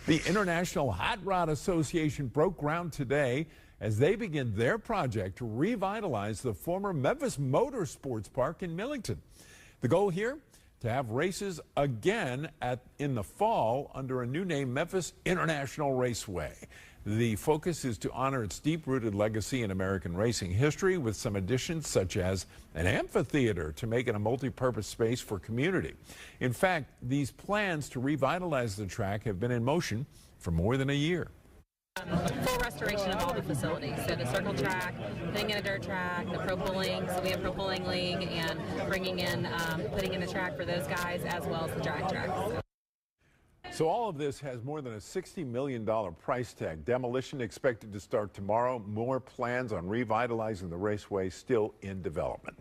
The International Hot Rod Association broke ground today as they begin their project to revitalize the former Memphis Motorsports Park in Millington. The goal here? To have races again in the fall under a new name, Memphis International Raceway. The focus is to honor its deep-rooted legacy in American racing history with some additions such as an amphitheater to make it a multi-purpose space for community. In fact, these plans to revitalize the track have been in motion for more than a year. Full restoration of all the facilities. So the circle track, putting in a dirt track, the pro pulling, so we have pro pulling league, and bringing in, putting in the track for those guys as well as the drag track. So all of this has more than a $60 million price tag. Demolition expected to start tomorrow. More plans on revitalizing the raceway still in development.